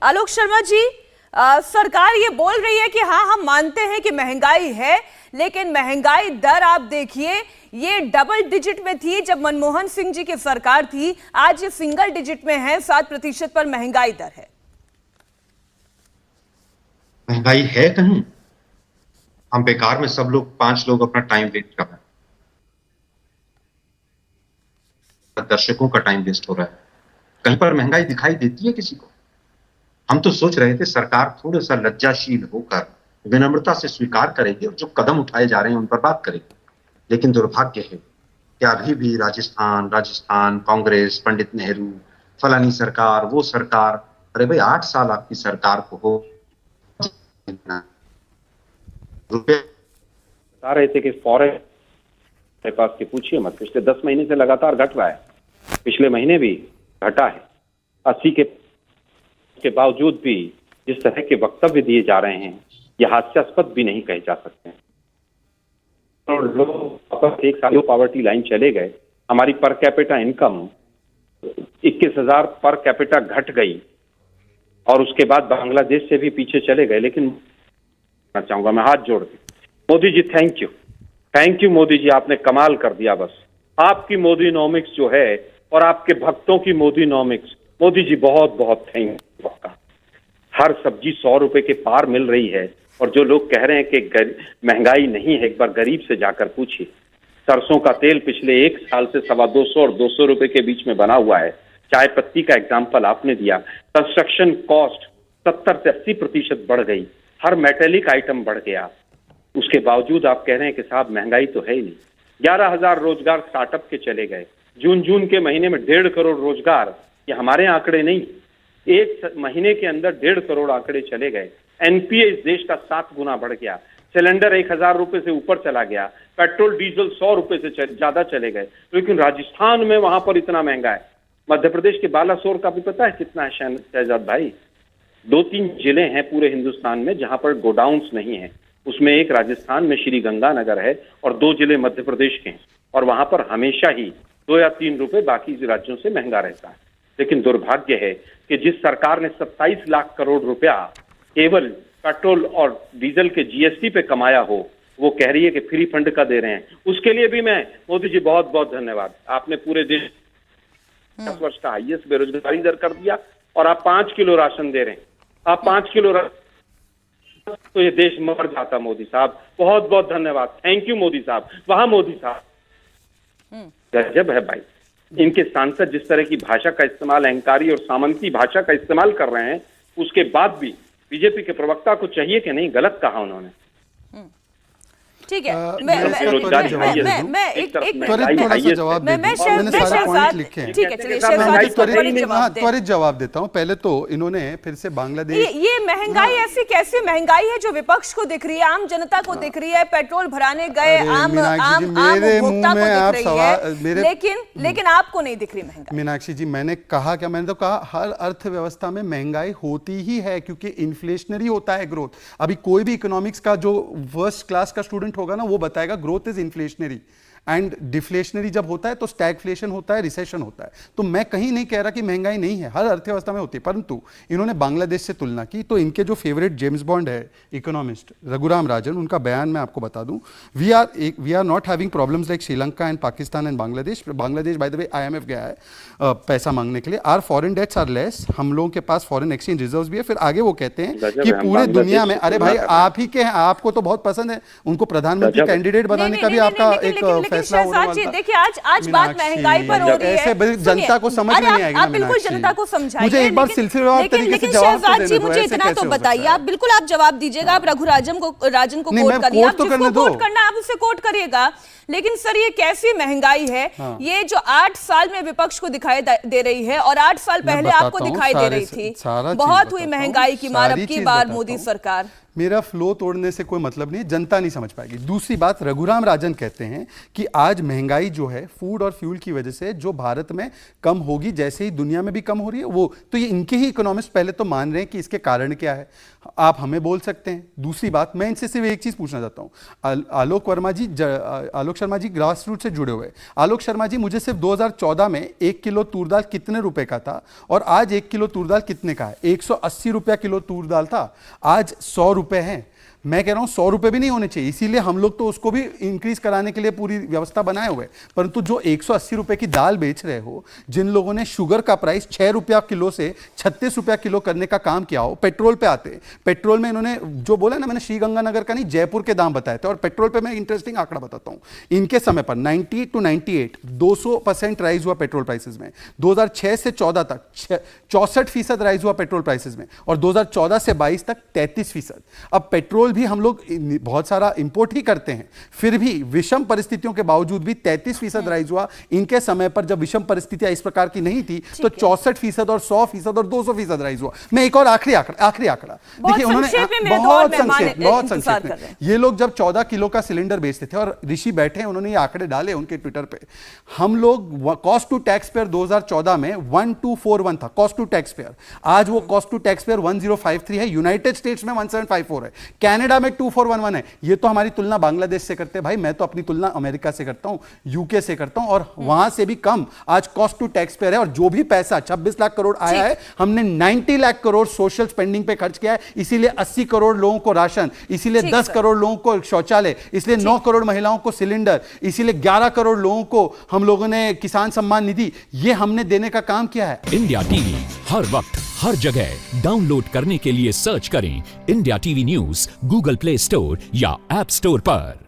आलोक शर्मा जी, सरकार ये बोल रही है कि हाँ हम मानते हैं कि महंगाई है, लेकिन महंगाई दर आप देखिए ये डबल डिजिट में थी जब मनमोहन सिंह जी की सरकार थी, आज ये सिंगल डिजिट में है, 7% पर महंगाई दर है। महंगाई है कहीं? हम बेकार में सब लोग 5 लोग अपना टाइम वेस्ट कर रहे हैं, दर्शकों का टाइम वेस्ट हो रहा है। कहीं पर महंगाई दिखाई देती है किसी को? हम तो सोच रहे थे सरकार थोड़ा सा लज्जाशील होकर विनम्रता से स्वीकार करेगी और जो कदम उठाए जा रहे हैं उन पर बात करेगी, लेकिन दुर्भाग्य है कि अभी भी राजस्थान कांग्रेस, पंडित नेहरू, फलानी सरकार, वो सरकार। अरे भाई 8 साल आपकी सरकार को हो, रुपये बता रहे थे कि फॉरेन पास के पूछिए मत, पिछले 10 महीने से लगातार घट रहा है, पिछले महीने भी घटा है। 80 के बावजूद भी जिस तरह के वक्तव्य दिए जा रहे हैं ये हास्यास्पद भी नहीं कहे जा सकते हैं। और लोग एक साल पॉवर्टी लाइन चले गए, हमारी per capita income 21,000 per capita घट गई और उसके बाद बांग्लादेश से भी पीछे चले गए। लेकिन चाहूंगा मैं हाथ जोड़ के, मोदी जी थैंक यू मोदी जी, आपने कमाल कर दिया। बस आपकी मोदीनॉमिक्स जो है और आपके भक्तों की मोदीनॉमिक्स, मोदी जी बहुत बहुत थैंक यू आपका। हर सब्जी 100 रुपए के पार मिल रही है और जो लोग कह रहे हैं कि महंगाई नहीं है, एक बार गरीब से जाकर पूछिए। सरसों का तेल पिछले 1 साल से 250 और 200 रुपए के बीच में बना हुआ है। चाय पत्ती का एग्जाम्पल आपने दिया। कंस्ट्रक्शन कॉस्ट 70 से 80% बढ़ गई, हर मेटेलिक आइटम बढ़ गया। उसके बावजूद आप कह रहे हैं कि साहब महंगाई तो है ही नहीं। 11,000 रोजगार स्टार्टअप के चले गए। जून के महीने में 1.5 करोड़ रोजगार, ये हमारे आंकड़े नहीं, एक महीने के अंदर 1.5 करोड़ आंकड़े चले गए। एनपीए इस देश का 7 गुना बढ़ गया। सिलेंडर 1,000 रुपए से ऊपर चला गया। पेट्रोल डीजल 100 रुपए से ज्यादा चले गए। लेकिन राजस्थान में वहां पर इतना महंगा है। मध्य प्रदेश के बालासोर का भी पता है कितना है शहजाद भाई? 2-3 जिले हैं पूरे हिंदुस्तान में जहां पर गोडाउन्स नहीं है। उसमें एक राजस्थान में श्री गंगानगर है और 2 जिले मध्य प्रदेश के हैं, और वहां पर हमेशा ही 2 या 3 रुपए बाकी राज्यों से महंगा रहता है। लेकिन दुर्भाग्य है कि जिस सरकार ने 27 लाख करोड़ रुपया केवल पेट्रोल और डीजल के जीएसटी पे कमाया हो, वो कह रही है कि फ्री फंड का दे रहे हैं। उसके लिए भी मैं मोदी जी बहुत बहुत धन्यवाद। आपने पूरे देश 10 वर्ष का हाईएस्ट बेरोजगारी दर कर दिया और आप 5 किलो राशन दे रहे हैं। आप 5 किलो तो ये देश मर जाता। मोदी साहब बहुत बहुत धन्यवाद, थैंक यू मोदी साहब। वहां मोदी साहब गजब है भाई। इनके सांसद जिस तरह की भाषा का इस्तेमाल, अहंकारी और सामंती भाषा का इस्तेमाल कर रहे हैं, उसके बाद भी बीजेपी के प्रवक्ता को चाहिए कि नहीं, गलत कहा उन्होंने। ठीक है, त्वरित जवाब देता हूं। पहले तो इन्होंने फिर से बांग्लादेश, ये महंगाई ऐसी कैसी महंगाई है जो विपक्ष को दिख रही है, आम जनता को दिख रही है? पेट्रोल भराने गए आम उपभोक्ता को दिख रही है, लेकिन आपको नहीं दिख रही महंगाई। मीनाक्षी जी, मैंने तो कहा हर अर्थव्यवस्था में महंगाई होती ही है, क्योंकि इन्फ्लेशनरी होता है ग्रोथ। अभी कोई भी इकोनॉमिक्स का जो फर्स्ट क्लास का स्टूडेंट होगा ना, वो बताएगा growth is inflationary and deflationary जब होता है तो स्टैगफ्लेशन होता है, रिसेशन होता है। तो मैं कहीं नहीं कह रहा कि महंगाई नहीं है, हर अर्थव्यवस्था में होती है। परंतु इन्होंने बांग्लादेश से तुलना की, तो इनके जो फेवरेट जेम्स बॉन्ड है इकोनॉमिस्ट रघुराम राजन, उनका बयान मैं आपको बता दूं। We are not having problems like Sri Lanka and Pakistan and Bangladesh. Bangladesh by the way IMF गया है पैसा मांगने के लिए। Our foreign debts are less, हम लोगों के पास फॉरेन एक्सचेंज रिजर्व्स भी है। फिर आगे वो कहते हैं कि पूरे दुनिया में, अरे भाई आप ही के हैं, आपको तो बहुत पसंद है, उनको प्रधानमंत्री कैंडिडेट बनाने का भी आपका एक फैसला होने वाला था। देखिए आज बात महंगाई पर हो रही है, ऐसे जनता को समझ में नहीं आएगी। आप बिल्कुल जनता को समझाइए। मुझे एक बार सिलसिलेवार तरीके से जवाब तो देने दो। मुझे इतना तो बताइए, आप बिल्कुल आप जवाब दीजिएगा। आप राजन को कोट करिए, आप जिसको कोट करना आप उससे कोट करिएगा। लेकिन सर ये कैसी महंगाई है? ये जो 8 साल में विपक्ष को दिखाई दे रही है और 8 साल पहले आपको दिखाई दे रही थी। बहुत हुई महंगाई की मार अब की बार मोदी सरकार। मेरा फ्लो तोड़ने से कोई मतलब नहीं, जनता नहीं समझ पाएगी। दूसरी बात, रघुराम राजन कहते हैं कि आज महंगाई जो है फूड और फ्यूल की वजह से जो भारत में कम होगी, जैसे ही दुनिया में भी कम हो रही है वो, तो ये इनके ही इकोनॉमिस्ट पहले तो मान रहे हैं कि इसके कारण क्या है। आप हमें बोल सकते हैं। दूसरी बात, मैं इनसे सिर्फ एक चीज पूछना चाहता हूं। आलोक शर्मा जी ग्रास रूट से जुड़े हुए। आलोक शर्मा जी, मुझे सिर्फ 2014 में 1 किलो तूर दाल कितने रुपए का था और आज 1 किलो तूर दाल कितने का है? 180 रुपया किलो तूर दाल था, आज 100 रुपए है। मैं कह रहा हूं 100 रुपए भी नहीं होने चाहिए, इसीलिए हम लोग तो उसको भी इंक्रीज कराने के लिए पूरी व्यवस्था बनाए हुए। परंतु जो 180 रुपए की दाल बेच रहे हो, जिन लोगों ने शुगर का प्राइस 6 रुपया किलो से 36 रुपया किलो करने का काम किया हो, पेट्रोल पे आते, पेट्रोल में इन्होंने जो बोला ना, मैंने श्रीगंगानगर का नहीं जयपुर के दाम बताए थे। और पेट्रोल पे मैं इंटरेस्टिंग आंकड़ा बताता हूं, इनके समय पर 90 टू 98 200% राइज हुआ पेट्रोल प्राइसेस में। 2006 से 14 तक 64% राइज हुआ पेट्रोल प्राइसेस में, और 2014 से 22 तक 33%। अब पेट्रोल भी हम लोग बहुत सारा इंपोर्ट ही करते हैं, फिर भी विषम परिस्थितियों के बावजूद भी 33% राइज हुआ। इनके समय पर जब विषम परिस्थितियां इस प्रकार की नहीं थी तो 64% और 100% और 200% राइज हुआ। मैं एक और आखिरी आंकड़ा देखिए, उन्होंने बहुत संक्षेप में, ये लोग जब 14 किलो का सिलेंडर बेचते थे, और ऋषि बैठे हैं, उन्होंने ये आंकड़े डाले उनके ट्विटर पे, हम लोग कॉस्ट टू टैक्स पेयर 2014 में 1241 था कॉस्ट टू टैक्स पेयर, आज वो कॉस्ट टू टैक्स पेयर 1053 है। यूनाइटेड स्टेट्स में 1754 है, कनाडा में 2411 है। ये तो हमारी तुलना बांग्लादेश से करते हैं भाई, मैं तो अपनी तुलना अमेरिका से करता हूं, यूके से करता हूं, और वहां से भी कम आज कॉस्ट टू टैक्स पेयर है। और जो भी पैसा 26 लाख करोड़ आया है, हमने 90 लाख करोड़ सोशल स्पेंडिंग पे खर्च किया है। इसीलिए 80 करोड़ लोगों को राशन, इसीलिए 10 करोड़ लोगों को शौचालय, इसलिए 9 करोड़ महिलाओं को सिलेंडर, इसीलिए 11 करोड़ लोगों को हम लोगों ने किसान सम्मान निधि, ये हमने देने का काम किया है। इंडिया टीवी हर वक्त हर जगह डाउनलोड करने के लिए सर्च करें India TV news Google play store या ऐप स्टोर पर।